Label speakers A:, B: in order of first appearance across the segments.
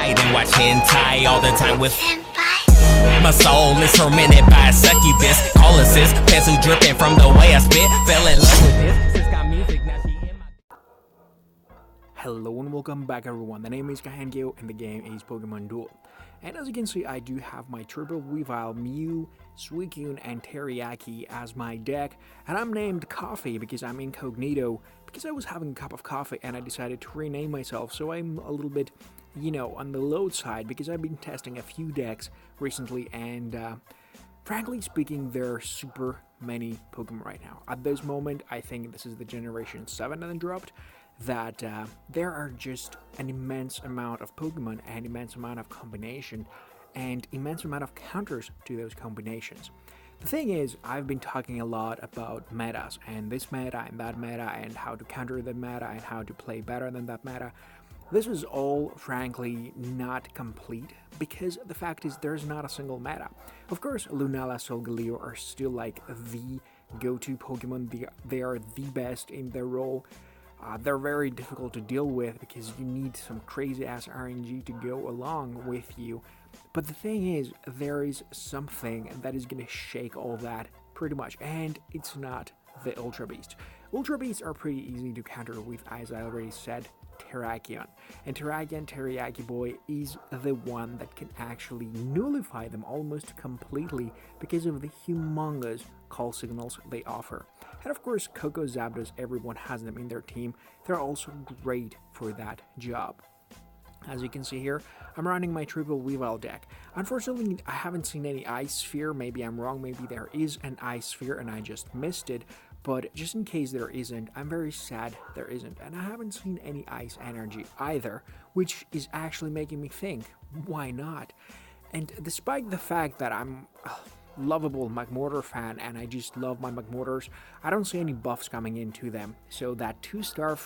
A: night and watch hentai all the time with my soul is tormented by a succubus. Call assist, pencil dripping from the way I spit. Fell in love with this. Sis got music, now she in my...
B: Hello and welcome back everyone, the name is Kahenkio and the game is Pokemon Duel. And as you can see, I do have my triple weavile, Mew, Suicune, and Teriyaki as my deck. And I'm named Coffee because I'm incognito, because I was having a cup of coffee and I decided to rename myself. So I'm a little bit, on the low side because I've been testing a few decks recently and frankly speaking, there are super many Pokemon right now. At this moment, I think this is the Generation 7 that dropped. That there are just an immense amount of Pokemon and immense amount of combination and immense amount of counters to those combinations. The thing is, I've been talking a lot about metas and this meta and that meta and how to counter that meta and how to play better than that meta. This is all frankly not complete because the fact is there's not a single meta. Of course, Lunala, Solgaleo are still like the go-to Pokemon. They are the best in their role. They're very difficult to deal with because you need some crazy ass RNG to go along with you. But the thing is, there is something that is going to shake all that pretty much, and it's not the Ultra Beast. Ultra Beasts are pretty easy to counter with, as I already said, Terrakion. And Teriyaki Boy is the one that can actually nullify them almost completely because of the humongous call signals they offer. And of course, Coco Zapdos, everyone has them in their team. They're also great for that job. As you can see here, I'm running my triple weavile deck. Unfortunately, I haven't seen any Ice Sphere. Maybe I'm wrong, maybe there is an Ice Sphere and I just missed it. But just in case there isn't, I'm very sad there isn't. And I haven't seen any Ice Energy either, which is actually making me think, why not? And despite the fact that I'm a lovable Magmortar fan and I just love my Magmortars, I don't see any buffs coming into them. So that 2-star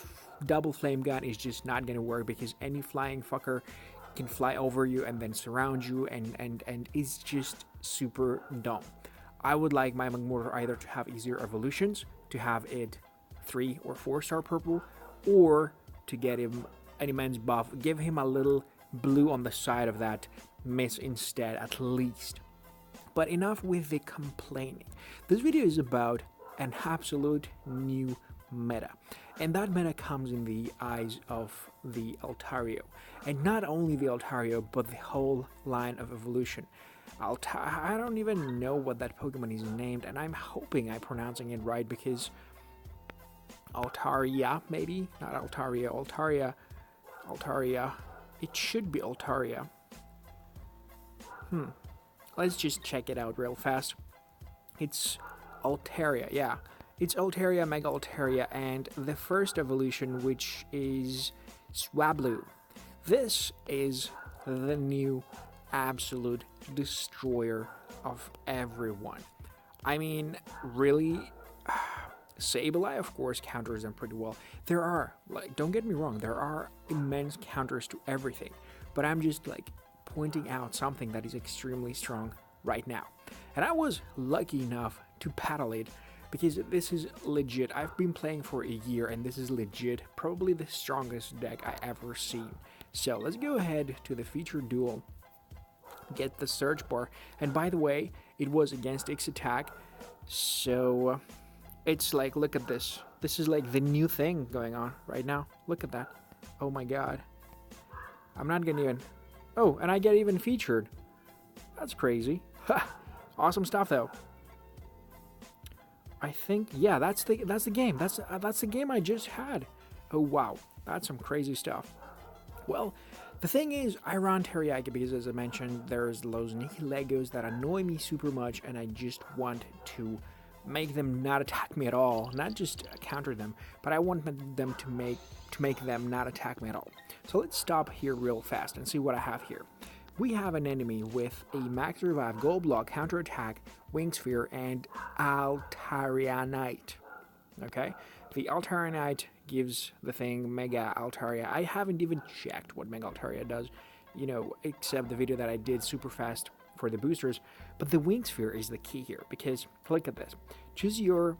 B: double flame gun is just not going to work because any flying fucker can fly over you and then surround you and is just super dumb. I would like my Magmortar either to have easier evolutions, to have it 3 or 4-star purple, or to get him an immense buff, give him a little blue on the side of that miss instead at least. But enough with the complaining. This video is about an absolute new meta. And that meta comes in the eyes of the Altaria. And not only the Altaria, but the whole line of evolution. I don't even know what that Pokemon is named, and I'm hoping I'm pronouncing it right because Altaria, maybe? Not Altaria, Altaria. It should be Altaria. Let's just check it out real fast. It's Altaria, yeah. It's Altaria, Mega Altaria, and the first evolution, which is Swablu. This is the new absolute destroyer of everyone. I mean, really, Sableye, of course, counters them pretty well. There are, don't get me wrong, there are immense counters to everything, but I'm just pointing out something that is extremely strong right now. And I was lucky enough to paddle it because this is legit. I've been playing for a year and this is legit, probably the strongest deck I ever seen. So let's go ahead to the featured duel, get the search bar, and by the way, it was against X attack, so it's look at this. This is the new thing going on right now. Look at that. Oh my god. I'm not gonna even... Oh, and I get even featured. That's crazy. Awesome stuff though. I think, yeah, that's the game. That's the game I just had. Oh wow, that's some crazy stuff. Well, the thing is, I run Teriyaki because, as I mentioned, there's those Legos that annoy me super much, and I just want to make them not attack me at all. Not just counter them, but I want them to make them not attack me at all. So let's stop here real fast and see what I have here. We have an enemy with a Max Revive, Gold Block, Counter Attack, Wing Sphere, and Altaria. Okay? The Altaria gives the thing Mega Altaria. I haven't even checked what Mega Altaria does, except the video that I did super fast for the boosters. But the Wing Sphere is the key here because, look at this. Choose your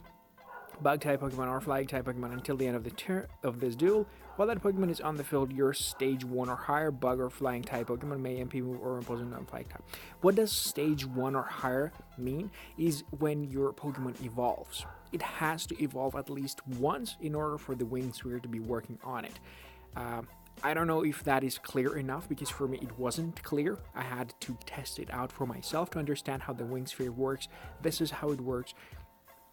B: Bug-type Pokemon or Flying-type Pokemon until the end of this duel. While that Pokemon is on the field, your Stage 1 or higher Bug or Flying-type Pokemon may MP move or impose a non-Flying type. What does Stage 1 or higher mean? Is when your Pokemon evolves. It has to evolve at least once in order for the Wing Sphere to be working on it. I don't know if that is clear enough, because for me it wasn't clear. I had to test it out for myself to understand how the Wing Sphere works. This is how it works.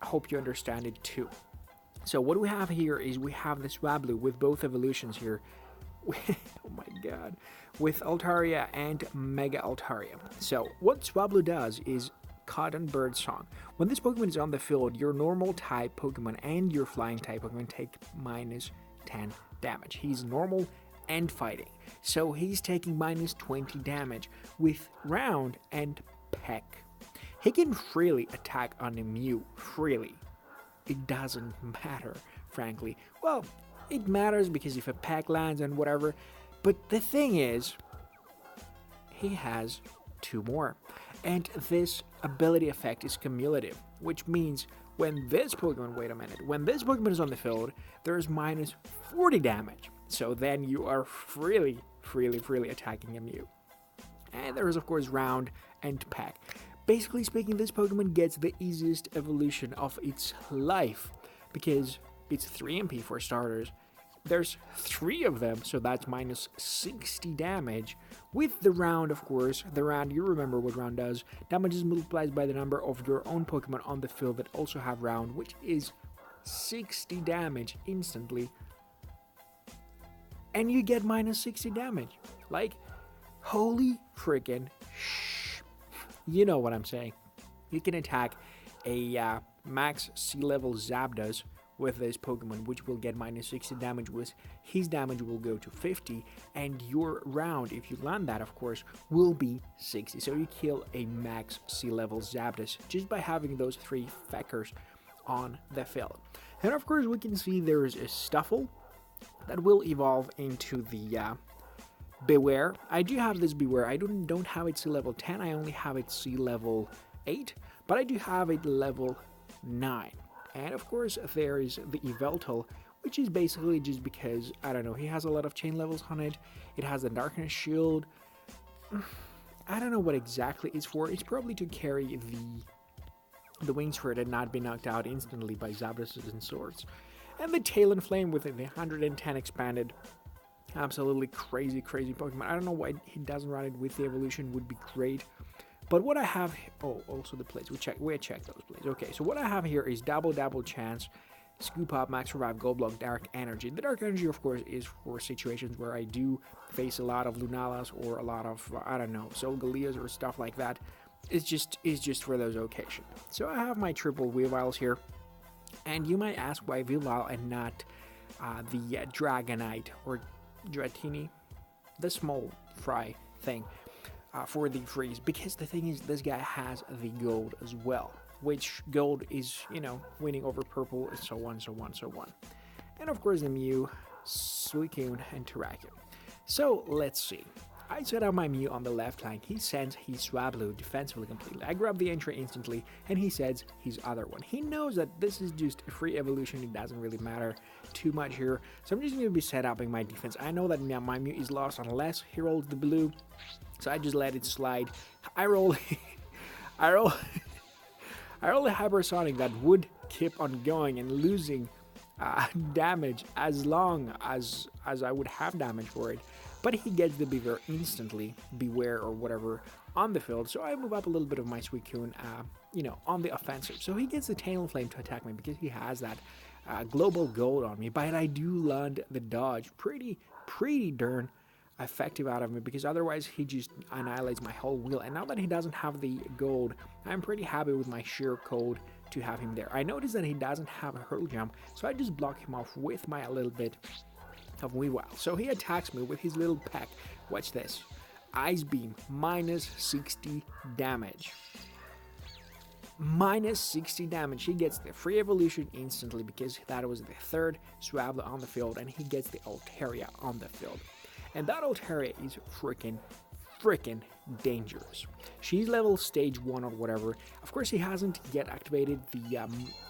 B: I hope you understand it too. So what we have here is we have the Swablu with both evolutions here. Oh my god. With Altaria and Mega Altaria. So what Swablu does is Cotton Bird Song. When this Pokemon is on the field, your normal type Pokemon and your flying type Pokemon take minus 10 damage. He's normal and fighting. So he's taking minus 20 damage with Round and Peck. He can freely attack on a Mew, freely. It doesn't matter, frankly. Well, it matters because if a Peck lands and whatever, but the thing is, he has 2 more. And this ability effect is cumulative, which means when this Pokemon, wait a minute, when this Pokemon is on the field, there's minus 40 damage. So then you are freely attacking a Mew. And there is, of course, Round and Peck. Basically speaking, this Pokemon gets the easiest evolution of its life, because it's 3 MP for starters. There's 3 of them, so that's minus 60 damage. With the Round, of course, the Round, you remember what Round does. Damage is multiplied by the number of your own Pokemon on the field that also have Round, which is 60 damage instantly. And you get minus 60 damage. Like, holy freaking you know what I'm saying. You can attack a max sea-level Zapdos with this Pokemon, which will get minus 60 damage, with his damage will go to 50, and your Round, if you land that, of course, will be 60. So you kill a max sea-level Zapdos just by having those 3 Feckers on the field. And of course, we can see there is a Stuffle that will evolve into the Beware. I do have this Beware. I don't have it sea level 10. I only have it sea level 8, but I do have it level 9. And of course, there is the Yveltal, which is basically just because, I don't know, he has a lot of chain levels on it. It has the Darkness Shield. I don't know what exactly it's for. It's probably to carry the Wing Sphere and not be knocked out instantly by Zapdos and Swords. And the Talonflame with the 110 expanded. Absolutely crazy Pokemon. I don't know why he doesn't run it with the evolution, would be great. But what I have, oh, also the plays. We checked those plays. Okay, so what I have here is double chance, Scoop Up, Max Revive, Gold Block, Dark Energy. The Dark Energy, of course, is for situations where I do face a lot of Lunalas or a lot of, I don't know, Solgaleas or stuff like that. It's just for those occasions. So I have my triple weaviles here. And you might ask why Weavile and not the Dragonite or Dratini, the small fry thing for the freeze, because the thing is, this guy has the gold as well, which gold is, you know, winning over purple, and so on. And of course the Mew, Suicune, and Terrakion. So let's see. I set up my Mew on the left flank. He sends his Swablu defensively completely. I grab the entry instantly, and he sends his other one. He knows that this is just a free evolution. It doesn't really matter too much here. So I'm just going to be set up in my defense. I know that my Mew is lost unless he rolls the blue. So I just let it slide. I roll a Hypersonic that would keep on going and losing damage as long as I would have damage for it. But he gets the Beware or whatever on the field. So I move up a little bit of my Suicune, on the offensive. So he gets the Talonflame to attack me because he has that global gold on me. But I do land the dodge pretty darn effective out of me, because otherwise he just annihilates my whole wheel. And now that he doesn't have the gold, I'm pretty happy with my sheer code to have him there. I noticed that he doesn't have a hurdle jump, so I just block him off with my little bit of Weavile. So he attacks me with his little pack. Watch this. Ice Beam, minus 60 damage. Minus 60 damage. He gets the free evolution instantly because that was the third Swablu on the field, and he gets the Altaria on the field. And that Altaria is freaking freaking dangerous. She's level stage 1 or whatever. Of course, he hasn't yet activated the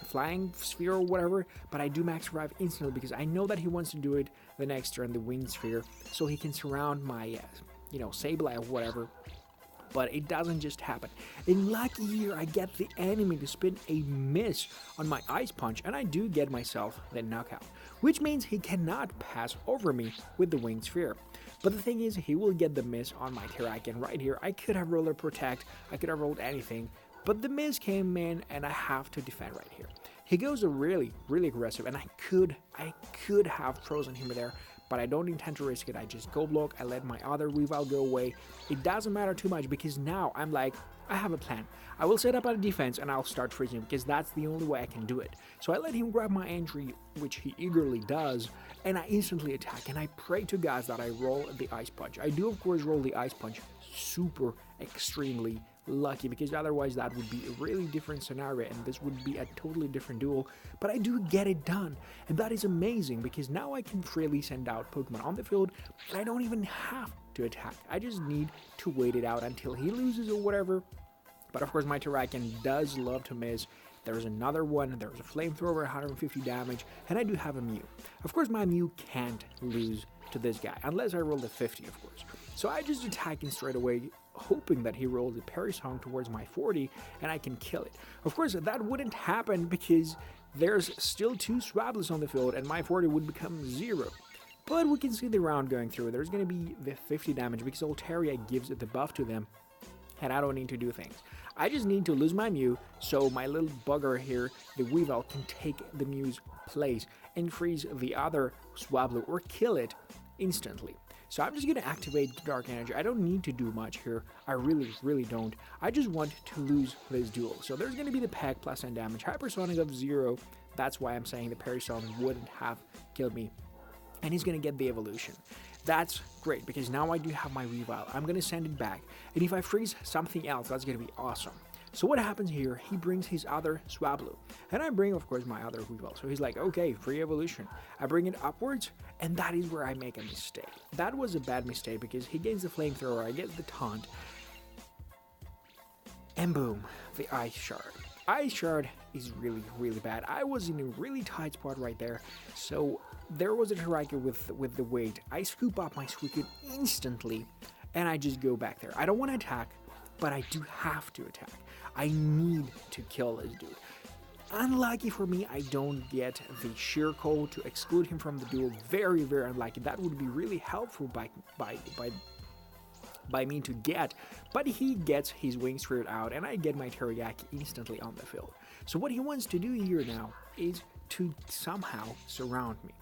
B: flying sphere or whatever, but I do max survive instantly because I know that he wants to do it the next turn, the wing sphere, so he can surround my, Sableye or whatever. But it doesn't just happen. In lucky here, I get the enemy to spin a miss on my Ice Punch, and I do get myself the knockout, which means he cannot pass over me with the Wing Sphere. But the thing is, he will get the miss on my Terrakion right here. I could have rolled a Protect, I could have rolled anything, but the miss came in, and I have to defend right here. He goes really, really aggressive, and I could have frozen him there, but I don't intend to risk it. I just go block, I let my other Weavile go away. It doesn't matter too much because now I'm like, I have a plan. I will set up a defense and I'll start freezing him because that's the only way I can do it. So I let him grab my entry, which he eagerly does, and I instantly attack, and I pray to gods that I roll the Ice Punch. I do of course roll the Ice Punch super extremely lucky because otherwise that would be a really different scenario and this would be a totally different duel, but I do get it done, and that is amazing because now I can freely send out Pokemon on the field and I don't even have to attack. I just need to wait it out until he loses or whatever. But of course my Terrakion does love to miss. There's another one, there's a Flamethrower, 150 damage, and I do have a Mew. Of course my Mew can't lose to this guy, unless I roll a 50 of course. So I just attack him straight away, hoping that he rolls a Parry Song towards my 40 and I can kill it. Of course that wouldn't happen because there's still 2 Swablus on the field and my 40 would become 0. But we can see the round going through. There's going to be the 50 damage because Altaria gives the buff to them and I don't need to do things. I just need to lose my Mew so my little bugger here, the Weavile, can take the Mew's place and freeze the other Swablu or kill it instantly. So I'm just going to activate Dark Energy. I don't need to do much here. I really don't. I just want to lose this duel. So there's going to be the Peck plus 10 damage. Hypersonic of 0. That's why I'm saying the Parry Song wouldn't have killed me. And he's going to get the evolution. That's great because now I do have my Weavile. I'm going to send it back. And if I freeze something else, that's going to be awesome. So what happens here, he brings his other Swablu, and I bring, of course, my other Weavile. So he's like, okay, free evolution. I bring it upwards, and that is where I make a mistake. That was a bad mistake because he gains the Flamethrower, I get the Taunt, and boom, the Ice Shard. Ice Shard is really bad. I was in a really tight spot right there, so there was a Terrakion with the weight. I scoop up my Suicune instantly, and I just go back there. I don't want to attack, but I do have to attack. I need to kill this dude. Unlucky for me, I don't get the Sheer Cold to exclude him from the duel. Very unlucky. That would be really helpful by me to get, but he gets his Wing Sphere out and I get my Teriyaki instantly on the field. So what he wants to do here now is to somehow surround me.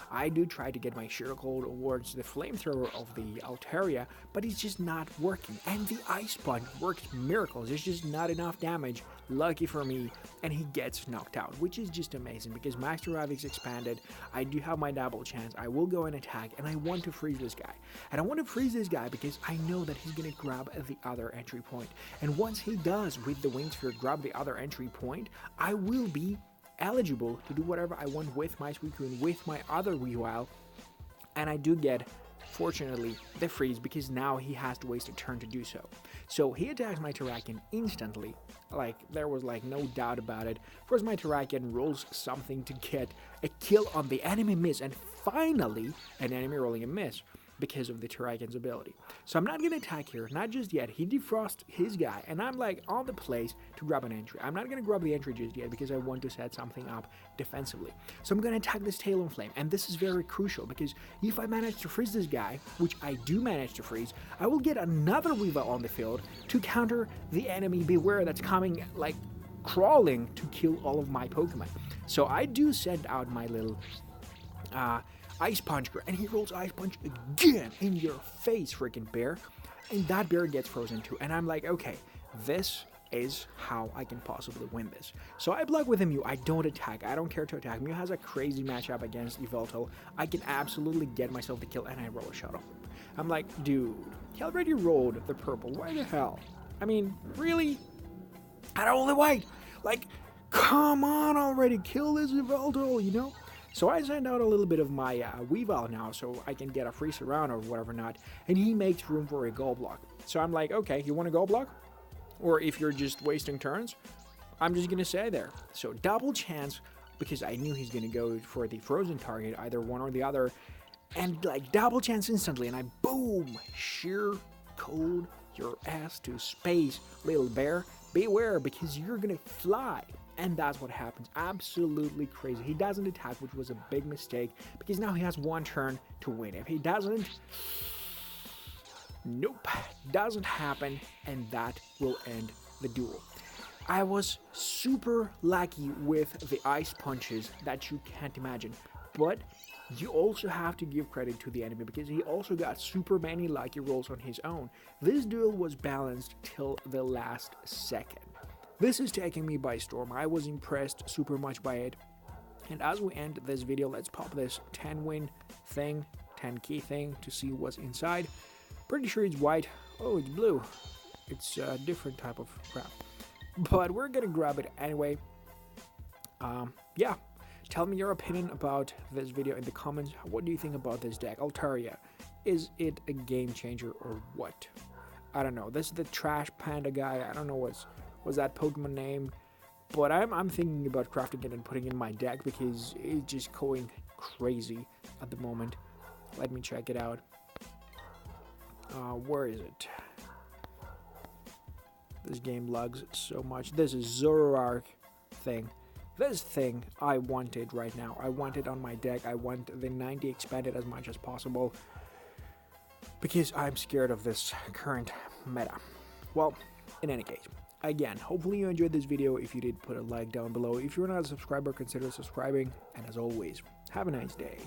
B: I do try to get my Sheer Cold towards the Flamethrower of the Altaria, but it's just not working. And the Ice Punch works miracles. It's just not enough damage. Lucky for me, and he gets knocked out, which is just amazing because Master Ravix expanded. I do have my double chance. I will go and attack, and I want to freeze this guy. And I want to freeze this guy because I know that he's going to grab the other entry point. And once he does, with the Wing Sphere, grab the other entry point, I will be eligible to do whatever I want with my Suicune, with my other Weavile, and I do get, fortunately, the freeze because now he has to waste a turn to do so. So he attacks my Terrakion instantly, like there was like no doubt about it. First my Terrakion rolls something to get a kill on the enemy miss, and finally an enemy rolling a miss because of the Terrakion's ability. So I'm not going to attack here, not just yet. He defrosts his guy, and I'm like on the place to grab an entry. I'm not going to grab the entry just yet because I want to set something up defensively. So I'm going to attack this Talonflame, and this is very crucial because if I manage to freeze this guy, which I do manage to freeze, I will get another Weavile on the field to counter the enemy Beware that's coming like crawling to kill all of my Pokemon. So I do send out my little Ice Punch, and he rolls Ice Punch again in your face, freaking bear, and that bear gets frozen too. And I'm like, okay, this is how I can possibly win this. So I block with a Mew. I don't attack. I don't care to attack. Mew has a crazy matchup against Yveltal. I can absolutely get myself the kill, and I roll a shot on him. I'm like, dude, he already rolled the purple. Why the hell? I mean, really? I don't roll the white. Like, come on already. Kill this Yveltal, you know? So I send out a little bit of my weavile now so I can get a free surround or whatever not, and he makes room for a gold block. So I'm like, okay, you want a gold block? Or if you're just wasting turns, I'm just gonna stay there. So double chance, because I knew he's gonna go for the frozen target, either one or the other, and like double chance instantly, and I boom, sheer cold your ass to space, little bear. Beware, because you're gonna fly. And that's what happens. Absolutely crazy. He doesn't attack, which was a big mistake, because now he has one turn to win. If he doesn't, nope, doesn't happen, and that will end the duel. I was super lucky with the ice punches that you can't imagine, but you also have to give credit to the enemy because he also got super many lucky rolls on his own. This duel was balanced till the last second. This is taking me by storm. I was impressed super much by it. And as we end this video, let's pop this 10 win thing, 10 key thing to see what's inside. Pretty sure it's white. Oh, it's blue. It's a different type of crap. But we're gonna grab it anyway. Yeah. Tell me your opinion about this video in the comments. What do you think about this deck? Altaria, is it a game changer or what? I don't know. This is the trash panda guy. I don't know what's that Pokemon name, but I'm thinking about crafting it and putting it in my deck because it's just going crazy at the moment. Let me check it out. Where is it? This game lags so much. This is Zoroark thing. This thing I wanted right now. I want it on my deck. I want the 90 expanded as much as possible because I'm scared of this current meta. Well, in any case, again, hopefully you enjoyed this video. If you did, put a like down below. If you're not a subscriber, consider subscribing. And as always, have a nice day.